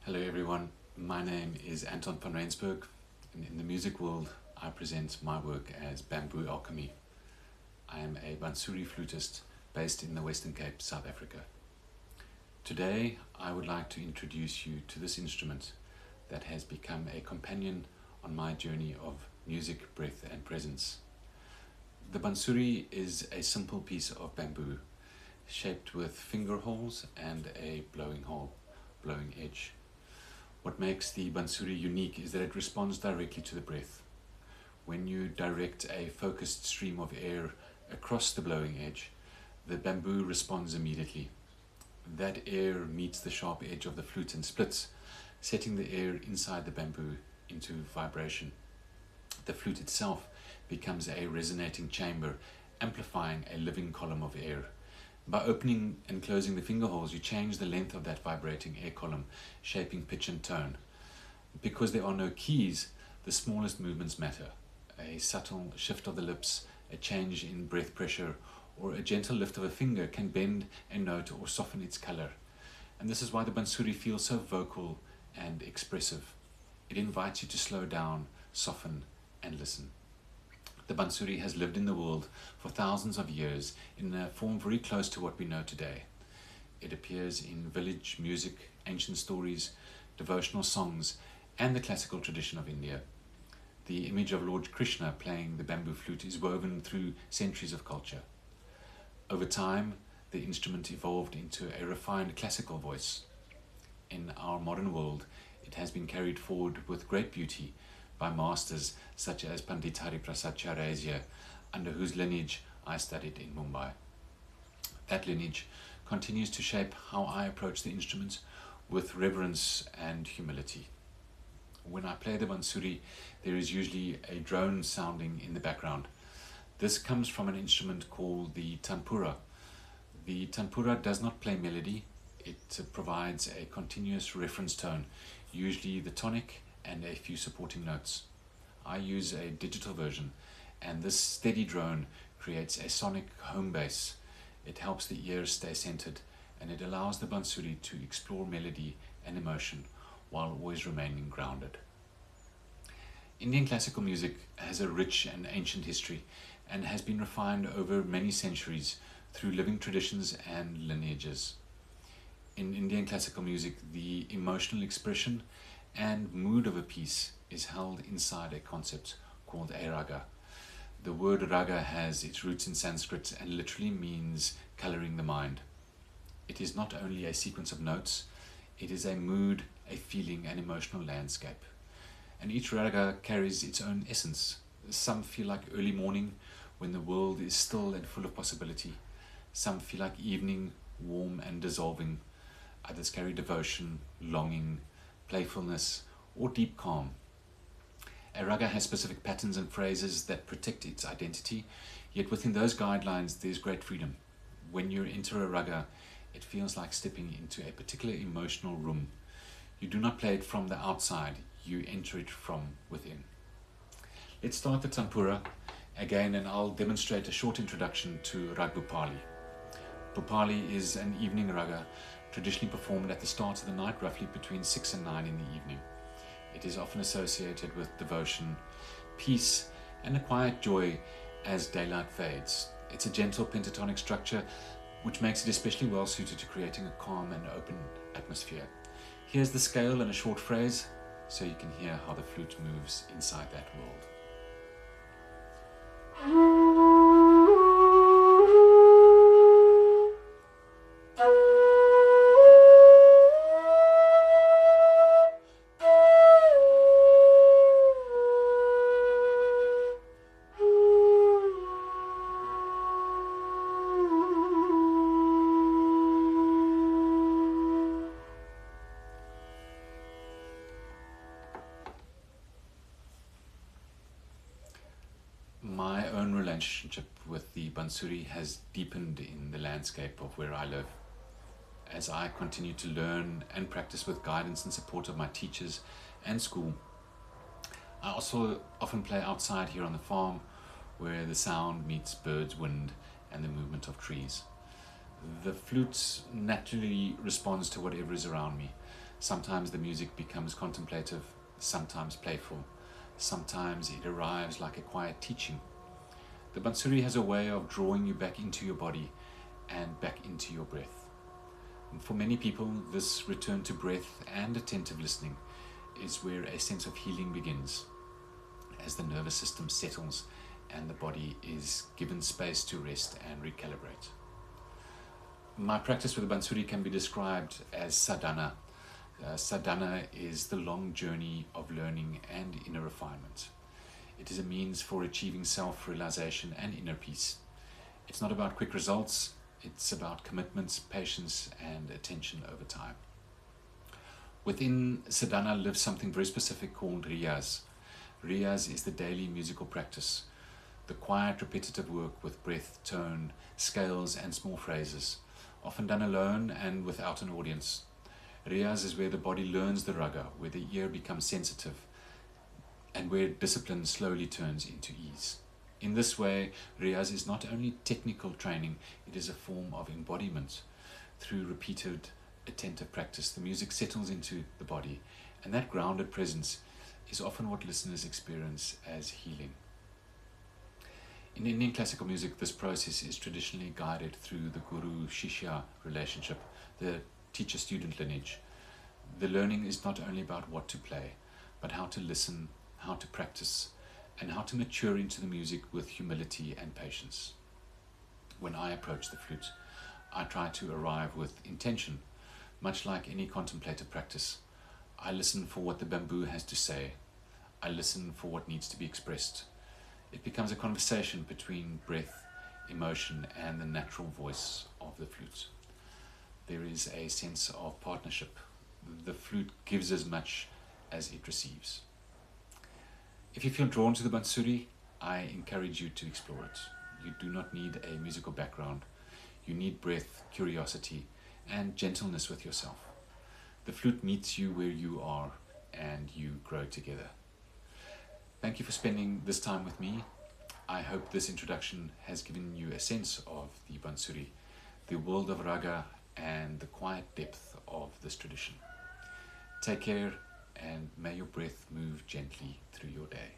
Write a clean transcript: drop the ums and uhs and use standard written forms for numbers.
Hello everyone, my name is Anton van Rensburg, and in the music world I present my work as Bamboo Alchemy. I am a Bansuri flutist based in the Western Cape, South Africa. Today I would like to introduce you to this instrument that has become a companion on my journey of music, breath and presence. The Bansuri is a simple piece of bamboo shaped with finger holes and a blowing edge. What makes the Bansuri unique is that it responds directly to the breath. When you direct a focused stream of air across the blowing edge, the bamboo responds immediately. That air meets the sharp edge of the flute and splits, setting the air inside the bamboo into vibration. The flute itself becomes a resonating chamber, amplifying a living column of air. By opening and closing the finger holes, you change the length of that vibrating air column, shaping pitch and tone. Because there are no keys, the smallest movements matter. A subtle shift of the lips, a change in breath pressure, or a gentle lift of a finger can bend a note or soften its color. And this is why the Bansuri feels so vocal and expressive. It invites you to slow down, soften, and listen. The Bansuri has lived in the world for thousands of years in a form very close to what we know today. It appears in village music, ancient stories, devotional songs, and the classical tradition of India. The image of Lord Krishna playing the bamboo flute is woven through centuries of culture. Over time, the instrument evolved into a refined classical voice. In our modern world, it has been carried forward with great beauty by masters such as Pandit Hariprasad Chaurasia, under whose lineage I studied in Mumbai. That lineage continues to shape how I approach the instrument with reverence and humility. When I play the Bansuri, there is usually a drone sounding in the background. This comes from an instrument called the tanpura. The tanpura does not play melody, it provides a continuous reference tone, usually the tonic and a few supporting notes. I use a digital version, and this steady drone creates a sonic home base. It helps the ear stay centered, and it allows the Bansuri to explore melody and emotion while always remaining grounded. Indian classical music has a rich and ancient history and has been refined over many centuries through living traditions and lineages. In Indian classical music, the emotional expression and mood of a piece is held inside a concept called a raga. The word raga has its roots in Sanskrit and literally means coloring the mind. It is not only a sequence of notes, it is a mood, a feeling, an emotional landscape. And each raga carries its own essence. Some feel like early morning when the world is still and full of possibility. Some feel like evening, warm and dissolving. Others carry devotion, longing, playfulness, or deep calm. A raga has specific patterns and phrases that protect its identity, yet within those guidelines there's great freedom. When you enter a raga, it feels like stepping into a particular emotional room. You do not play it from the outside, you enter it from within. Let's start the tanpura again, and I'll demonstrate a short introduction to Rag Bhupali. Bhupali is an evening raga traditionally performed at the start of the night, roughly between 6 and 9 in the evening. It is often associated with devotion, peace, and a quiet joy as daylight fades. It's a gentle pentatonic structure which makes it especially well suited to creating a calm and open atmosphere. Here's the scale and a short phrase so you can hear how the flute moves inside that world. My own relationship with the Bansuri has deepened in the landscape of where I live. As I continue to learn and practice with guidance and support of my teachers and school, I also often play outside here on the farm where the sound meets birds, wind, and the movement of trees. The flute naturally responds to whatever is around me. Sometimes the music becomes contemplative, sometimes playful, sometimes it arrives like a quiet teaching. The Bansuri has a way of drawing you back into your body and back into your breath. And for many people, this return to breath and attentive listening is where a sense of healing begins, as the nervous system settles and the body is given space to rest and recalibrate. My practice with the Bansuri can be described as sadhana. Sadhana is the long journey of learning and inner refinement. It is a means for achieving self-realization and inner peace. It's not about quick results, it's about commitments, patience, and attention over time. Within sadhana lives something very specific called riyaz. Riyaz is the daily musical practice, the quiet, repetitive work with breath, tone, scales, and small phrases, often done alone and without an audience. Riyaz is where the body learns the raga, where the ear becomes sensitive, and where discipline slowly turns into ease. In this way, riyaz is not only technical training, it is a form of embodiment. Through repeated, attentive practice, the music settles into the body, and that grounded presence is often what listeners experience as healing. In Indian classical music, this process is traditionally guided through the guru-shishya relationship, the teacher-student lineage. The learning is not only about what to play, but how to listen, how to practice, and how to mature into the music with humility and patience. When I approach the flute, I try to arrive with intention. Much like any contemplative practice, I listen for what the bamboo has to say. I listen for what needs to be expressed. It becomes a conversation between breath, emotion, and the natural voice of the flute. There is a sense of partnership. The flute gives as much as it receives. If you feel drawn to the Bansuri, I encourage you to explore it. You do not need a musical background. You need breath, curiosity, and gentleness with yourself. The flute meets you where you are, and you grow together. Thank you for spending this time with me. I hope this introduction has given you a sense of the Bansuri, the world of raga, and the quiet depth of this tradition. Take care, and may your breath move gently through your day.